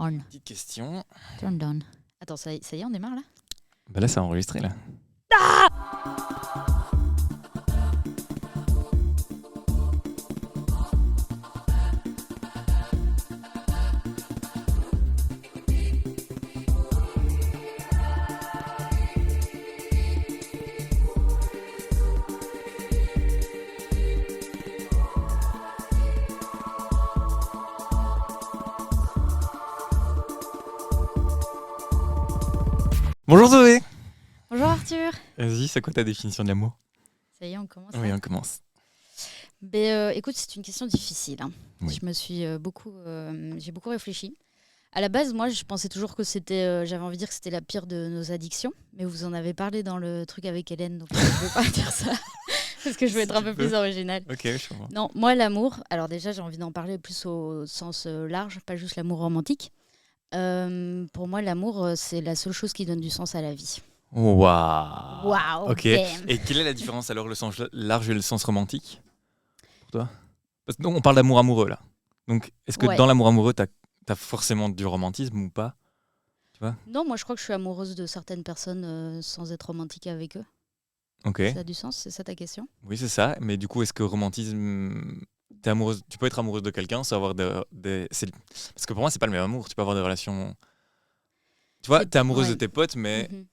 On. Petite question. Turn on. Attends, ça y est, on démarre là? Bah là, ça a enregistré là. Bonjour Zoé. Bonjour Arthur. Vas-y, c'est quoi ta définition de l'amour? Ça y est, on commence. Oui, on commence. Écoute, c'est une question difficile. Hein. Oui. Je me suis j'ai beaucoup réfléchi. À la base, moi, je pensais toujours que c'était, j'avais envie de dire que c'était la pire de nos addictions, mais vous en avez parlé dans le truc avec Hélène, donc je ne vais pas dire ça parce que je veux être un peu plus originale. Ok, je comprends. Non, moi, l'amour. Alors déjà, j'ai envie d'en parler plus au sens large, pas juste l'amour romantique. Pour moi, l'amour, c'est la seule chose qui donne du sens à la vie. Waouh. Waouh, Ok. bam. Et quelle est la différence alors, le sens large et le sens romantique pour toi? Parce que on parle d'amour amoureux là. Donc, est-ce que Ouais. dans l'amour amoureux, t'as forcément du romantisme ou pas? Non, moi, je crois que je suis amoureuse de certaines personnes sans être romantique avec eux. Ok. Ça a du sens, c'est ça ta question? Oui, c'est ça. Mais du coup, est-ce que romantisme, t'es amoureuse, tu peux être amoureuse de quelqu'un sans avoir parce que pour moi, c'est pas le même amour. Tu peux avoir des relations. Tu vois, t'es amoureuse de tes potes, mais Mhm.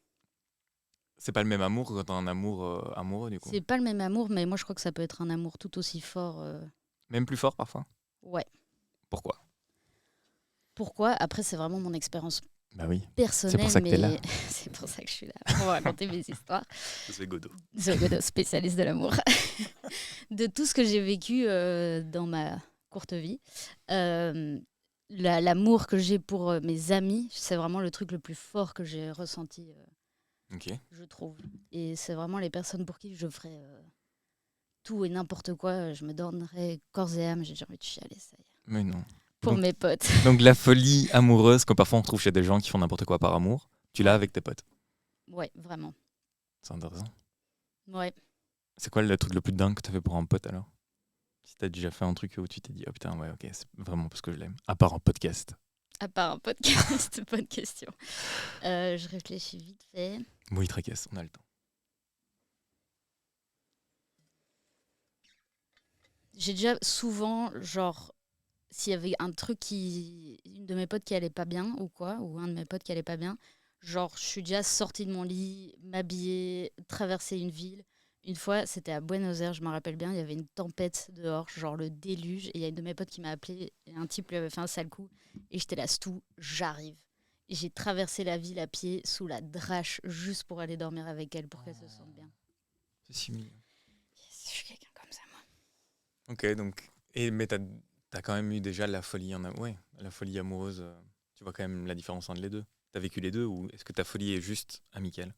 c'est pas le même amour quand t'as un amour amoureux du coup. C'est pas le même amour, mais moi, je crois que ça peut être un amour tout aussi fort. Même plus fort parfois. Ouais. Pourquoi? Pourquoi? Après, c'est vraiment mon expérience Bah oui. personnelle, C'est pour ça que t'es là. mais c'est pour ça que je suis là, pour raconter mes histoires. C'est Godot. The Godot, spécialiste de l'amour. De tout ce que j'ai vécu dans ma courte vie. L'amour que j'ai pour mes amis, c'est vraiment le truc le plus fort que j'ai ressenti, Ok. je trouve. Et c'est vraiment les personnes pour qui je ferais tout et n'importe quoi. Je me donnerais corps et âme. J'ai déjà envie de chialer, ça y est. Mais non. Pour Donc- mes potes. Donc la folie amoureuse que parfois on trouve chez des gens qui font n'importe quoi par amour, tu l'as Ouais. avec tes potes. Ouais, vraiment. C'est intéressant. Ouais. C'est quoi le truc le plus dingue que t'as fait pour un pote alors? Si t'as déjà fait un truc où tu t'es dit, oh putain, ouais, ok, c'est vraiment parce que je l'aime. À part un podcast. À part un podcast, bonne question. Je réfléchis vite fait. Oui, tracasse, on a le temps. J'ai déjà souvent, genre, s'il y avait un truc une de mes potes qui allait pas bien ou quoi, ou un de mes potes qui allait pas bien, genre, je suis déjà sortie de mon lit, m'habiller, traverser une ville. Une fois, c'était à Buenos Aires, je me rappelle bien, il y avait une tempête dehors, genre le déluge, et il y a une de mes potes qui m'a appelé, et un type lui avait fait un sale coup, et j'étais là, Stou, j'arrive. Et j'ai traversé la ville à pied, sous la drache, juste pour aller dormir avec elle, pour qu'elle se sente bien. C'est si mignon. Yes, je suis quelqu'un comme ça, moi. Ok, donc. Mais t'as quand même eu déjà la folie la folie amoureuse. Tu vois quand même la différence entre les deux. T'as vécu les deux ou est-ce que ta folie est juste amicale?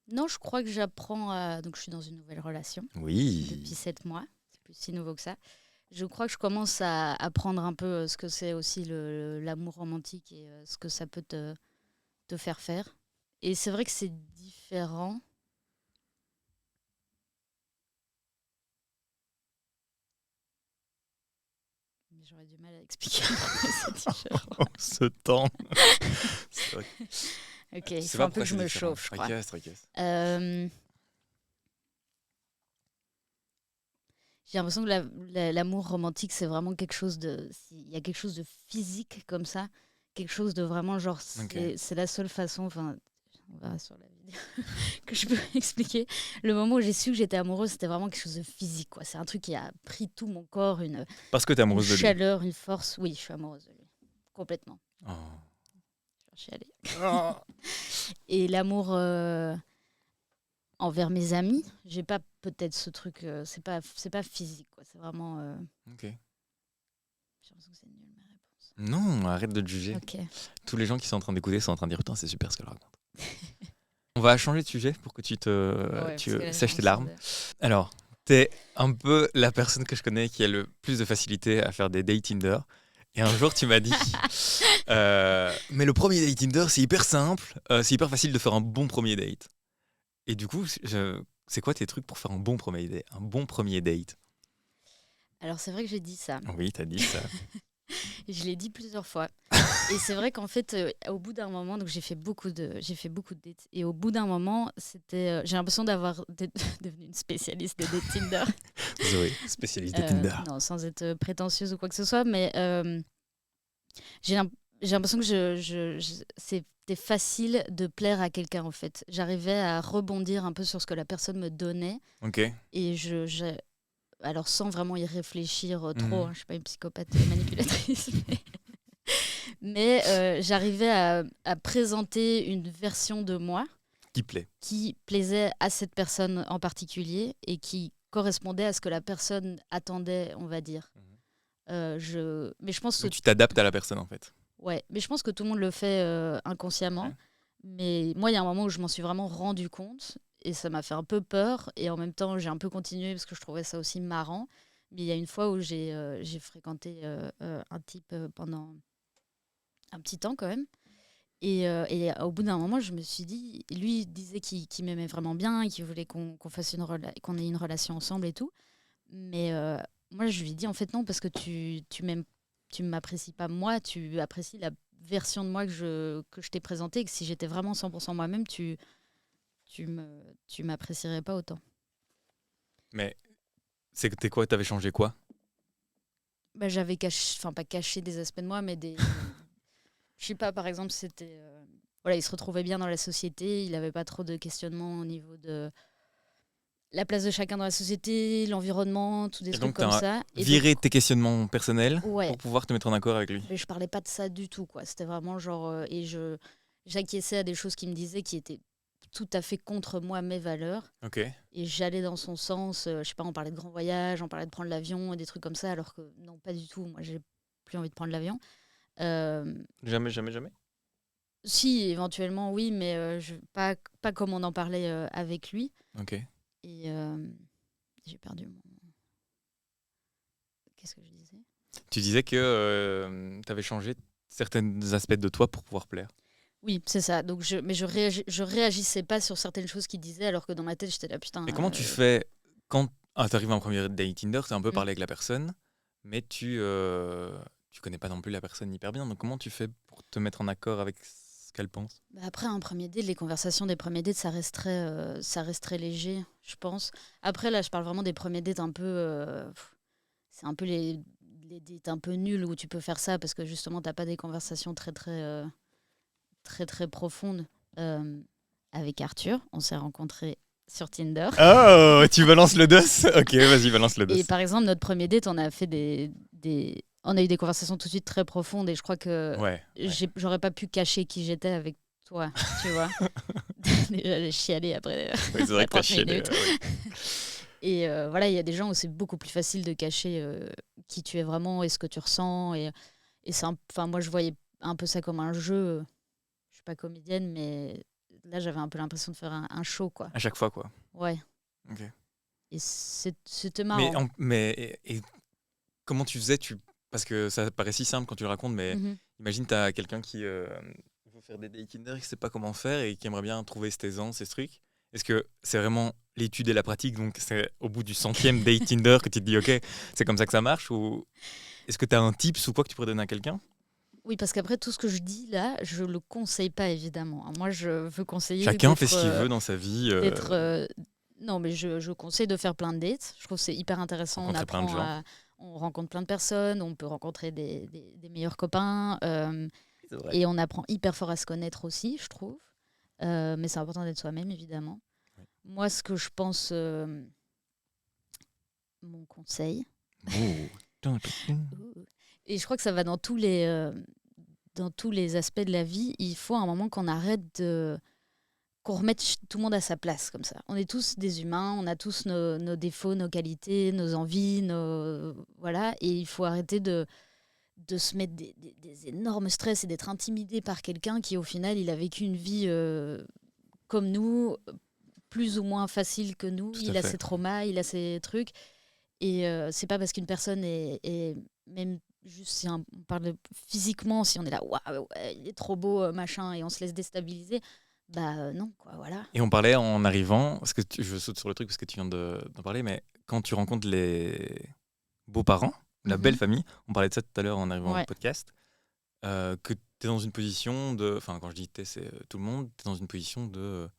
Non, je crois que j'apprends à... Donc, je suis dans une nouvelle relation Oui. depuis 7 mois. C'est plus si nouveau que ça. Je crois que je commence à apprendre un peu ce que c'est aussi l'amour romantique et ce que ça peut te faire faire. Et c'est vrai que c'est différent. Mais j'aurais du mal à expliquer pourquoi c'est différent. Ce temps. C'est vrai. Ok, Tu il sais faut pas un peu pourquoi que je c'est me différent. chauffe, je crois. Tracasse. J'ai l'impression que l'amour romantique, c'est vraiment quelque chose de... Il y a quelque chose de physique comme ça. Quelque chose de vraiment genre... C'est la seule façon... Enfin, on verra sur la vidéo que je peux expliquer. Le moment où j'ai su que j'étais amoureuse, c'était vraiment quelque chose de physique, quoi. C'est un truc qui a pris tout mon corps, Parce que t'es une amoureuse de lui. chaleur, une force. Oui, je suis amoureuse de lui. Complètement. Oh. Je vais chialer. Et l'amour... envers mes amis, j'ai pas peut-être ce truc, c'est pas physique, quoi. C'est vraiment. Ok. J'ai l'impression que c'est nul ma réponse. Non, arrête de te juger. Ok. Tous les gens qui sont en train d'écouter sont en train de dire putain, c'est super ce qu'elle raconte. On va changer de sujet pour que tu sèches tes larmes. Alors, t'es un peu la personne que je connais qui a le plus de facilité à faire des dates Tinder. Et un jour, tu m'as dit mais le premier date Tinder, c'est hyper simple, c'est hyper facile de faire un bon premier date. Et du coup, c'est quoi tes trucs pour faire un bon premier date? Un bon premier date? Alors c'est vrai que j'ai dit ça. Oui, t'as dit ça. Je l'ai dit plusieurs fois. Et c'est vrai qu'en fait, au bout d'un moment, donc j'ai fait beaucoup de dates. Et au bout d'un moment, j'ai l'impression d'avoir devenu une spécialiste des dates Tinder. Zoé, spécialiste de Tinder. Non, sans être prétentieuse ou quoi que ce soit, mais j'ai l'impression que c'était facile de plaire à quelqu'un, en fait. J'arrivais à rebondir un peu sur ce que la personne me donnait. Ok. Et alors sans vraiment y réfléchir trop, je ne suis pas une psychopathe manipulatrice, mais j'arrivais à présenter une version de moi qui plaisait à cette personne en particulier et qui correspondait à ce que la personne attendait, on va dire. Mais je pense que tu t'adaptes à la personne, en fait. Ouais, mais je pense que tout le monde le fait inconsciemment. Ouais. Mais moi, il y a un moment où je m'en suis vraiment rendu compte et ça m'a fait un peu peur. Et en même temps, j'ai un peu continué parce que je trouvais ça aussi marrant. Mais il y a une fois où j'ai fréquenté un type pendant un petit temps quand même. Et au bout d'un moment, je me suis dit, lui il disait qu'il m'aimait vraiment bien et qu'il voulait qu'on qu'on ait une relation ensemble et tout. Mais moi, je lui ai dit, en fait, non, parce que tu m'apprécies pas moi, tu apprécies la version de moi que je t'ai présentée, et que si j'étais vraiment 100% moi-même, tu m'apprécierais pas autant. Mais c'était quoi? T'avais changé quoi? Bah, j'avais pas caché des aspects de moi, mais je sais pas, par exemple, c'était... voilà, il se retrouvait bien dans la société, il avait pas trop de questionnements au niveau de la place de chacun dans la société, l'environnement, tous des trucs comme ça. Et virer tes questionnements personnels ouais. pour pouvoir te mettre en accord avec lui. Mais je parlais pas de ça du tout, quoi. C'était vraiment genre... et j'acquiesçais à des choses qu'il me disait qui étaient tout à fait contre moi, mes valeurs. Ok. Et j'allais dans son sens. Je sais pas, on parlait de grands voyages, on parlait de prendre l'avion et des trucs comme ça, alors que non, pas du tout. Moi, j'ai plus envie de prendre l'avion. Jamais? Si, éventuellement, oui, mais pas comme on en parlait avec lui. Ok. Et j'ai perdu mon... Qu'est-ce que je disais? Tu disais que tu avais changé certains aspects de toi pour pouvoir plaire. Oui, c'est ça. Donc mais je réagissais pas sur certaines choses qu'il disait, alors que dans ma tête, j'étais là, putain... Et comment tu fais quand tu arrives à un premier date Tinder, tu as un peu parlé avec la personne, mais tu connais pas non plus la personne hyper bien. Donc comment tu fais pour te mettre en accord avec ce qu'elle pense? Après, un premier date, les conversations des premiers dates, ça reste très léger, je pense. Après, là, je parle vraiment des premiers dates un peu... c'est un peu les dates un peu nuls où tu peux faire ça parce que justement, t'as pas des conversations très profondes. Avec Arthur, on s'est rencontrés sur Tinder. Oh, tu balances le dos? Ok, vas-y, balance le dos. Et par exemple, notre premier date, on a fait on a eu des conversations tout de suite très profondes et je crois que j'aurais pas pu cacher qui j'étais avec toi, tu vois. Déjà, j'ai chialé après. Oui, c'est vrai que t'as chialé. Et voilà, il y a des gens où c'est beaucoup plus facile de cacher qui tu es vraiment et ce que tu ressens. Et moi, je voyais un peu ça comme un jeu. Je suis pas comédienne, mais là, j'avais un peu l'impression de faire un show, quoi. À chaque fois, quoi. Ouais. Ok. Et c'était marrant. Mais comment tu faisais Parce que ça paraît si simple quand tu le racontes, mais imagine, tu as quelqu'un qui veut faire des dates Tinder, qui ne sait pas comment faire et qui aimerait bien trouver cette aisance, ces trucs. Est-ce que c'est vraiment l'étude et la pratique, donc c'est au bout du 100e date Tinder que tu te dis, ok, c'est comme ça que ça marche? Ou est-ce que tu as un tips ou quoi que tu pourrais donner à quelqu'un? Oui, parce qu'après, tout ce que je dis là, je le conseille pas, évidemment. Moi, je veux conseiller... Chacun fait ce qu'il veut dans sa vie. Non, mais je conseille de faire plein de dates. Je trouve que c'est hyper intéressant. On rencontre plein de personnes, on peut rencontrer des meilleurs copains. Et on apprend hyper fort à se connaître aussi, je trouve. Mais c'est important d'être soi-même, évidemment. Oui. Moi, ce que je pense... mon conseil... Et je crois que ça va dans tous les aspects de la vie. Il faut à un moment qu'on arrête qu'on remette tout le monde à sa place comme ça. On est tous des humains, on a tous nos défauts, nos qualités, nos envies, voilà. Et il faut arrêter de se mettre des énormes stress et d'être intimidé par quelqu'un qui, au final, il a vécu une vie comme nous, plus ou moins facile que nous. Il a ses traumas, il a ses trucs. Et c'est pas parce qu'une personne est même juste si on parle physiquement, si on est là, waouh, il est trop beau, machin, et on se laisse déstabiliser, bah non, quoi, voilà. Et on parlait en arrivant, parce que je saute sur le truc parce que tu viens d'en parler, mais quand tu rencontres les beaux-parents, la belle famille. On parlait de ça tout à l'heure en arrivant au Ouais. podcast. Que tu es dans une position de... Enfin, quand je dis t'es, c'est tout le monde. Tu es dans une position de...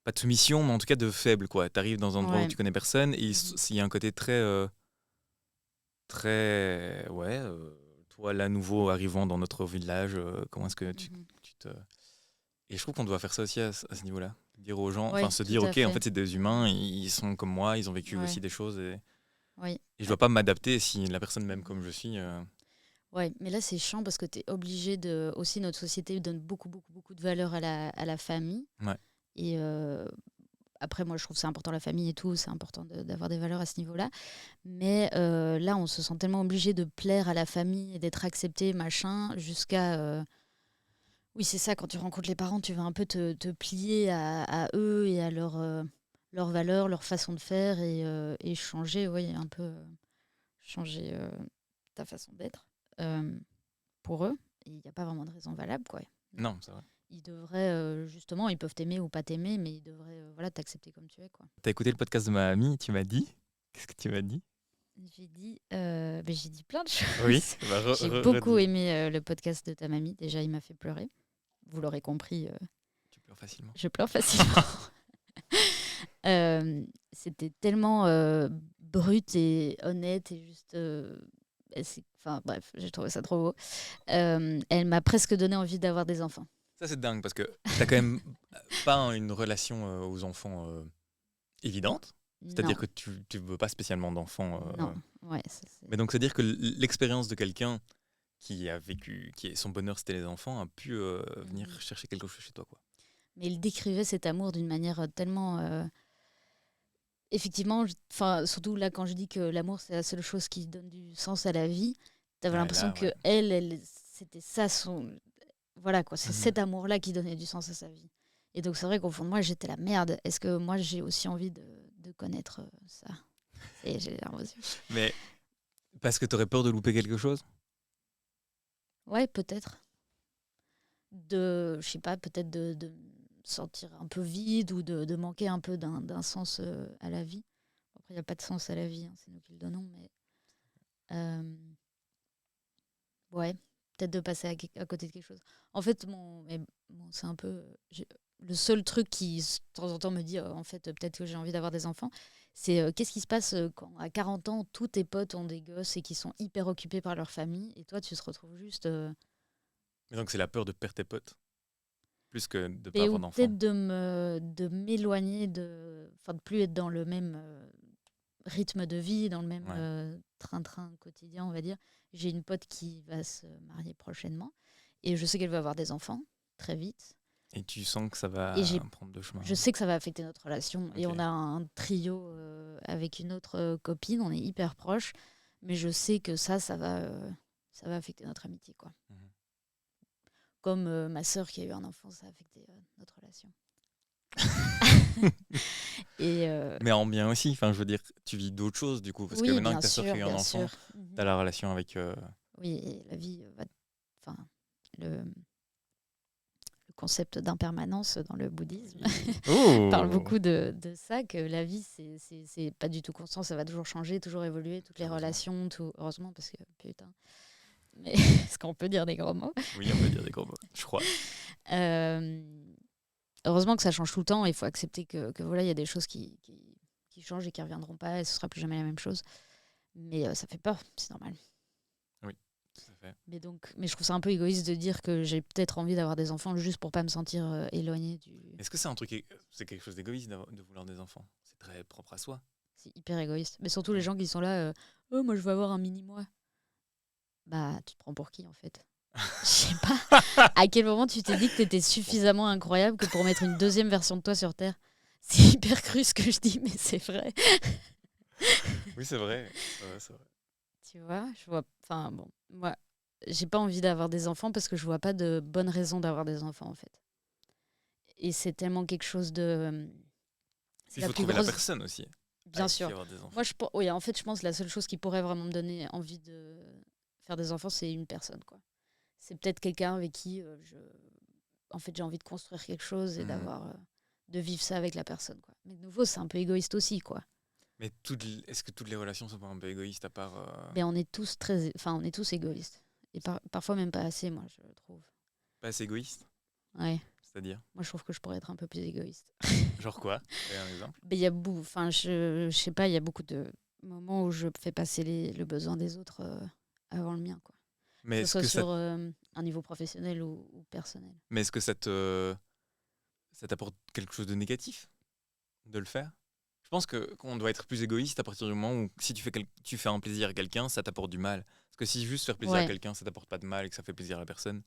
pas de soumission, mais en tout cas de faible, quoi. Tu arrives dans un endroit où Ouais. tu connais personne et il y a un côté très... toi, là, nouveau, arrivant dans notre village, comment est-ce que tu te... Et je trouve qu'on doit faire ça aussi à ce niveau-là. Dire aux gens, Ouais, se tout dire, à ok, fait. en fait, c'est des humains, ils sont comme moi, ils ont vécu Ouais. aussi des choses et Oui. je dois pas m'adapter si la personne m'aime comme je suis. Ouais, mais là, c'est chiant parce que tu es obligé de. Aussi, notre société donne beaucoup, beaucoup, beaucoup de valeur à la famille. Ouais. Et après, moi, je trouve que c'est important la famille et tout, c'est important d'avoir des valeurs à ce niveau-là. Mais là, on se sent tellement obligé de plaire à la famille et d'être accepté, machin, jusqu'à. Oui, c'est ça, quand tu rencontres les parents, tu vas un peu te plier à eux et à leurs valeurs, leur façon de faire et changer, oui, un peu changer ta façon d'être pour eux. Il n'y a pas vraiment de raison valable, quoi. Non, c'est vrai. Ils devraient, justement, ils peuvent t'aimer ou pas t'aimer, mais ils devraient t'accepter comme tu es, quoi. T'as écouté le podcast de ma amie, tu m'as dit. Qu'est-ce que tu m'as dit? J'ai dit plein de choses. Oui. J'ai beaucoup aimé le podcast de ta mamie. Déjà, il m'a fait pleurer. Vous l'aurez compris. Tu pleures facilement. Je pleure facilement. C'était tellement brut et honnête et juste... Enfin bref, j'ai trouvé ça trop beau. Elle m'a presque donné envie d'avoir des enfants. Ça, c'est dingue parce que t'as quand même pas une relation aux enfants évidente. C'est-à-dire que tu veux pas spécialement d'enfants. Non, ouais. Mais donc, c'est-à-dire que l'expérience de quelqu'un qui a vécu, son bonheur c'était les enfants, a pu venir chercher quelque chose chez toi, quoi. Mais il décrivait cet amour d'une manière tellement... Effectivement, surtout là quand je dis que l'amour c'est la seule chose qui donne du sens à la vie, t'avais l'impression que elle c'était ça son... Voilà quoi, c'est cet amour-là qui donnait du sens à sa vie. Et donc c'est vrai qu'au fond de moi j'étais la merde. Est-ce que moi j'ai aussi envie de connaître ça? Et j'ai les larmes aux yeux. Mais parce que t'aurais peur de louper quelque chose? Ouais, peut-être. Je sais pas, peut-être de sentir un peu vide ou de manquer un peu d'un sens à la vie. Après, il n'y a pas de sens à la vie, hein, c'est nous qui le donnons, mais ouais, peut-être de passer à côté de quelque chose. En fait, c'est un peu le seul truc qui, de temps en temps, me dit en fait, peut-être que j'ai envie d'avoir des enfants, c'est qu'est-ce qui se passe quand, à 40 ans, tous tes potes ont des gosses et qui sont hyper occupés par leur famille, et toi, tu te retrouves juste... Mais donc, c'est la peur de perdre tes potes plus que de ne pas avoir d'enfants. Peut-être de m'éloigner, de plus être dans le même rythme de vie, dans le même train-train quotidien, on va dire. J'ai une pote qui va se marier prochainement et je sais qu'elle va avoir des enfants très vite. Et tu sens que ça va prendre deux chemins. Je sais que ça va affecter notre relation. Okay. Et on a un trio avec une autre copine, on est hyper proches, mais je sais que ça va affecter notre amitié, quoi. Comme ma sœur qui a eu un enfant, ça a affecté notre relation. Mais en bien aussi, enfin, je veux dire, tu vis d'autres choses du coup, parce que maintenant que ta sœur a eu un enfant, tu as la relation avec... Oui, et la vie va... Enfin, le concept d'impermanence dans le bouddhisme parle beaucoup de ça, que la vie, c'est pas du tout constant, ça va toujours changer, toujours évoluer, toutes les relations, tout... Heureusement, parce que putain... Mais est-ce qu'on peut dire des gros mots? Oui, on peut dire des gros mots, je crois. Heureusement que ça change tout le temps. Il faut accepter que voilà, il y a des choses qui changent et qui ne reviendront pas et ce ne sera plus jamais la même chose. Mais ça fait peur, c'est normal. Oui, tout à fait. Mais je trouve ça un peu égoïste de dire que j'ai peut-être envie d'avoir des enfants juste pour ne pas me sentir éloignée du... Est-ce que c'est quelque chose d'égoïste de vouloir des enfants? C'est très propre à soi. C'est hyper égoïste. Mais surtout les gens qui sont là, oh, moi je veux avoir un mini-moi. Bah, tu te prends pour qui en fait? Je sais pas. À quel moment tu t'es dit que t'étais suffisamment incroyable que pour mettre une deuxième version de toi sur Terre? C'est hyper cru ce que je dis, mais c'est vrai. Oui, c'est vrai. C'est vrai. Tu vois, enfin bon, moi, j'ai pas envie d'avoir des enfants parce que je vois pas de bonne raison d'avoir des enfants en fait. Et c'est tellement quelque chose de... Il faut trouver la personne aussi. Bien sûr. Moi, oui, en fait, je pense que la seule chose qui pourrait vraiment me donner envie de faire des enfants, c'est une personne, quoi. C'est peut-être quelqu'un avec qui en fait, j'ai envie de construire quelque chose et de vivre ça avec la personne, quoi. Mais de nouveau, c'est un peu égoïste aussi, quoi. Mais est-ce que toutes les relations sont pas un peu égoïstes à part... Mais on est tous égoïstes. Et parfois même pas assez, moi, je trouve. Pas assez égoïste? Ouais. C'est-à-dire? Moi, je trouve que je pourrais être un peu plus égoïste. Genre quoi? Un exemple? Mais il y a je sais pas, il y a beaucoup de moments où je fais passer le besoin des autres avant le mien, quoi. Mais Que ce soit sur un niveau professionnel ou personnel. Mais est-ce que ça t'apporte quelque chose de négatif de le faire? Je pense qu'on doit être plus égoïste à partir du moment où si tu fais un plaisir à quelqu'un, ça t'apporte du mal. Parce que si juste faire plaisir à quelqu'un, ça t'apporte pas de mal et que ça fait plaisir à la personne.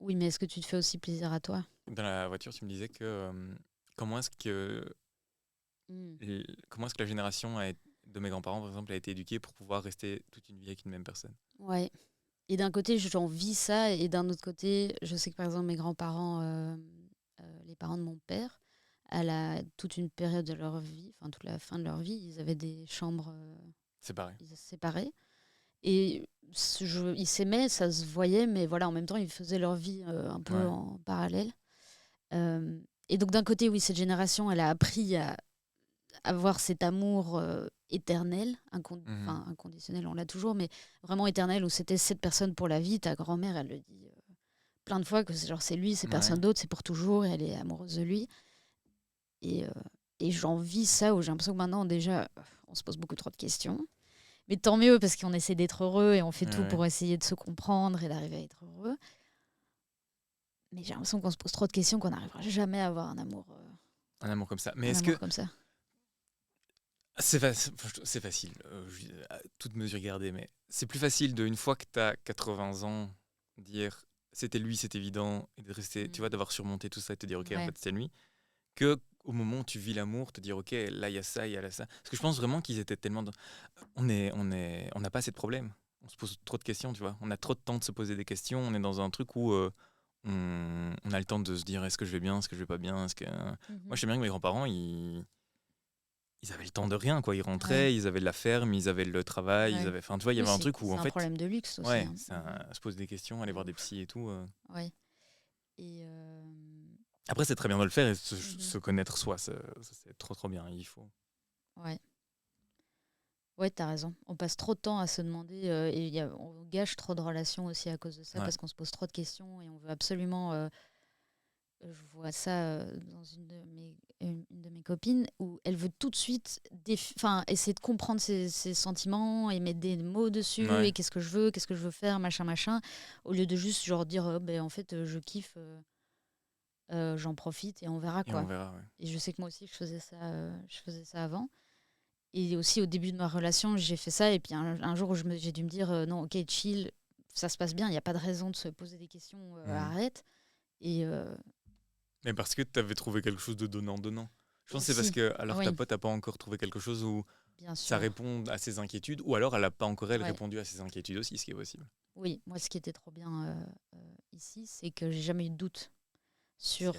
Oui, mais est-ce que tu te fais aussi plaisir à toi? Dans la voiture, tu me disais que comment est-ce que la génération de mes grands-parents, par exemple, a été éduquée pour pouvoir rester toute une vie avec une même personne? Ouais. Et d'un côté, j'en vis ça, et d'un autre côté, je sais que par exemple, mes grands-parents, les parents de mon père, toute une période de leur vie, enfin toute la fin de leur vie, ils avaient des chambres séparées. Et ils s'aimaient, ça se voyait, mais voilà, en même temps, ils faisaient leur vie un peu en parallèle. Et donc, d'un côté, oui, cette génération, elle a appris à avoir cet amour éternel, inconditionnel, on l'a toujours, mais vraiment éternel, où c'était cette personne pour la vie. Ta grand-mère, elle le dit plein de fois, que c'est lui, c'est personne d'autre, c'est pour toujours, et elle est amoureuse de lui. Et j'en vis ça, où j'ai l'impression que maintenant, déjà, on se pose beaucoup trop de questions. Mais tant mieux, parce qu'on essaie d'être heureux et on fait tout pour essayer de se comprendre et d'arriver à être heureux. Mais j'ai l'impression qu'on se pose trop de questions, qu'on n'arrivera jamais à avoir un amour comme ça. Mais est-ce que... comme ça. C'est facile, à toute mesure gardée, mais c'est plus facile une fois que tu as 80 ans, dire c'était lui, c'est évident, et de rester, tu vois, d'avoir surmonté tout ça et te dire ok, en fait c'est lui, que au moment où tu vis l'amour, te dire ok, là il y a ça, il y a là ça. Parce que je pense vraiment qu'ils étaient tellement... On n'a pas assez de problèmes, on se pose trop de questions, tu vois, on a trop de temps de se poser des questions, on est dans un truc où on a le temps de se dire est-ce que je vais bien, est-ce que je vais pas bien, est-ce que... Moi je sais bien que mes grands-parents, ils avaient le temps de rien, quoi. Ils rentraient, ils avaient de la ferme, ils avaient le travail, ils avaient... Enfin, tu vois, il y avait un truc où, en fait... C'est un problème de luxe aussi. Ouais, se poser des questions, aller voir des psys et tout. Ouais. Et après, c'est très bien de le faire et se connaître soi, ça, c'est trop, trop bien. Il faut... Ouais. Ouais, t'as raison. On passe trop de temps à se demander et on gâche trop de relations aussi à cause de ça, parce qu'on se pose trop de questions et on veut absolument... je vois ça dans une de mes copines, où elle veut tout de suite essayer de comprendre ses sentiments et mettre des mots dessus, et qu'est-ce que je veux faire, machin, au lieu de juste genre dire en fait je kiffe, j'en profite et on verra, quoi. Et je sais que moi aussi je faisais ça avant. Et aussi au début de ma relation, j'ai fait ça, et puis un jour où j'ai dû me dire non, ok, chill, ça se passe bien, il n'y a pas de raison de se poser des questions, arrête. Et mais parce que tu avais trouvé quelque chose de donnant-donnant. Je pense que c'est parce que ta pote n'a pas encore trouvé quelque chose où ça répond à ses inquiétudes, ou alors elle n'a pas encore répondu à ses inquiétudes aussi, ce qui est possible. Oui, moi ce qui était trop bien ici, c'est que j'ai jamais eu de doute sur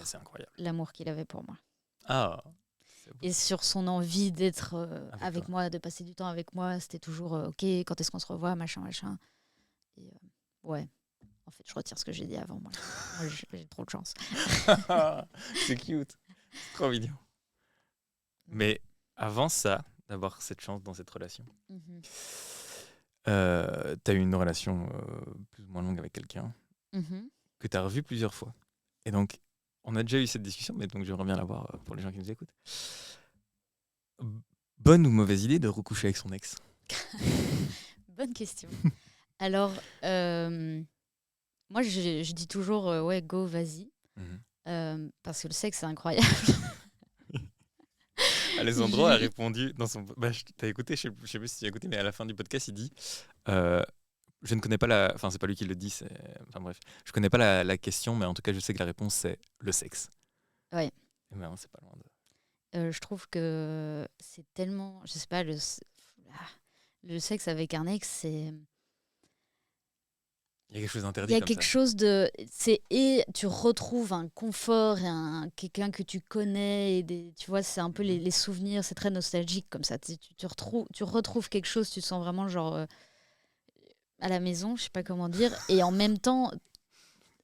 l'amour qu'il avait pour moi. Ah. Et sur son envie d'être avec moi, de passer du temps avec moi. C'était toujours ok, quand est-ce qu'on se revoit, machin. Et ouais. En fait, je retire ce que j'ai dit avant. Moi, j'ai trop de chance. C'est cute. C'est trop mignon. Mais avant ça, d'avoir cette chance dans cette relation, tu as eu une relation plus ou moins longue avec quelqu'un que tu as revu plusieurs fois. Et donc, on a déjà eu cette discussion, mais donc j'aimerais bien l'avoir pour les gens qui nous écoutent. Bonne ou mauvaise idée de recoucher avec son ex? Bonne question. Alors... moi, je dis toujours, ouais, go, vas-y. Parce que le sexe, c'est incroyable. Alessandro a répondu dans son... t'as écouté, je sais plus si tu as écouté, mais à la fin du podcast, il dit je ne connais pas la... Enfin, c'est pas lui qui le dit, enfin bref. Je connais pas la question, mais en tout cas, je sais que la réponse, c'est le sexe. Ouais. Et ben, c'est pas loin de... je trouve que c'est tellement... Je sais pas, le sexe avec un ex, c'est... Il y a quelque chose d'interdit. Il y a quelque chose de... Et tu retrouves un confort et quelqu'un que tu connais. Et tu vois, c'est un peu les souvenirs. C'est très nostalgique comme ça. Tu retrouves quelque chose. Tu te sens vraiment genre à la maison. Je sais pas comment dire. Et en même temps,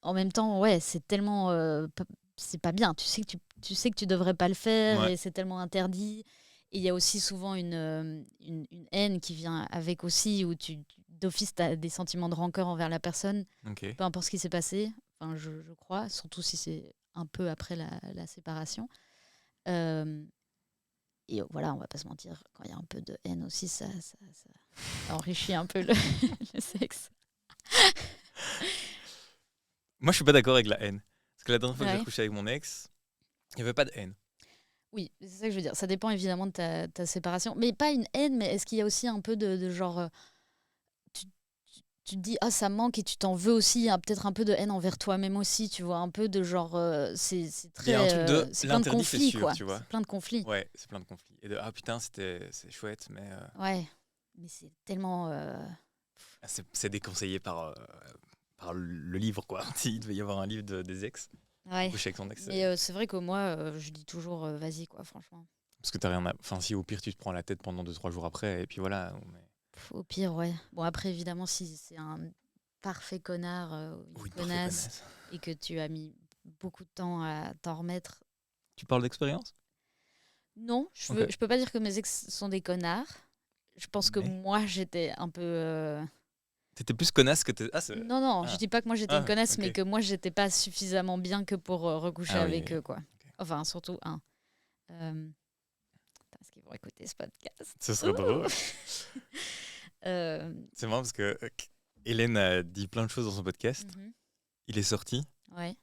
ouais, c'est tellement... c'est pas bien. Tu sais que tu devrais pas le faire. Ouais. Et c'est tellement interdit. Et il y a aussi souvent une haine qui vient avec aussi, où d'office, tu as des sentiments de rancœur envers la personne, peu importe ce qui s'est passé, enfin, je crois, surtout si c'est un peu après la séparation. Et voilà, on va pas se mentir, quand il y a un peu de haine aussi, ça enrichit un peu le sexe. Moi, je suis pas d'accord avec la haine. Parce que la dernière fois que j'ai couché avec mon ex, il n'y avait pas de haine. Oui, c'est ça que je veux dire. Ça dépend évidemment de ta séparation. Mais pas une haine, mais est-ce qu'il y a aussi un peu de genre... Tu te dis, ah, ça manque et tu t'en veux aussi, peut-être un peu de haine envers toi-même aussi, tu vois, un peu de genre... c'est très... Il y a un truc de c'est plein de conflits, sûr, quoi. Tu vois. C'est plein de conflits. Ouais, c'est plein de conflits. Et de, ah putain, c'est chouette, mais... Ouais, mais c'est tellement... C'est déconseillé par le livre, quoi. Il devait y avoir un livre des ex. Ouais. Coucher avec ton ex. Mais c'est vrai que moi, je dis toujours, vas-y, quoi, franchement. Parce que t'as rien à... Enfin, si au pire, tu te prends la tête pendant 2-3 jours après, et puis voilà. Mais... Au pire, ouais. Bon, après, évidemment, si c'est un parfait connard ou une connasse et que tu as mis beaucoup de temps à t'en remettre. Tu parles d'expérience ? Non, je peux pas dire que mes ex sont des connards. Je pense que moi, j'étais un peu... T'étais plus connasse que t'es... Non, je dis pas que moi j'étais une connasse, mais que moi j'étais pas suffisamment bien que pour recoucher avec eux, quoi. Okay. Enfin, surtout un. Est-ce qu'ils vont écouter ce podcast ? Ce serait drôle. C'est marrant parce que Hélène a dit plein de choses dans son podcast. Mm-hmm. Il est sorti. Ouais.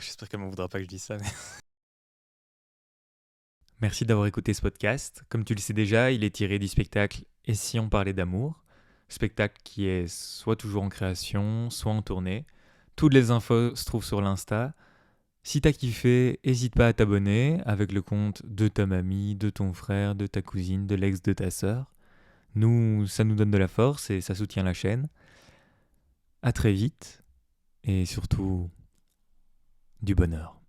J'espère qu'elle ne m'en voudra pas que je dise ça. Mais... Merci d'avoir écouté ce podcast. Comme tu le sais déjà, il est tiré du spectacle Et si on parlait d'amour ? Spectacle qui est soit toujours en création, soit en tournée. Toutes les infos se trouvent sur l'Insta. Si t'as kiffé, n'hésite pas à t'abonner avec le compte de ta mamie, de ton frère, de ta cousine, de l'ex de ta sœur. Nous, ça nous donne de la force et ça soutient la chaîne. À très vite et surtout, du bonheur.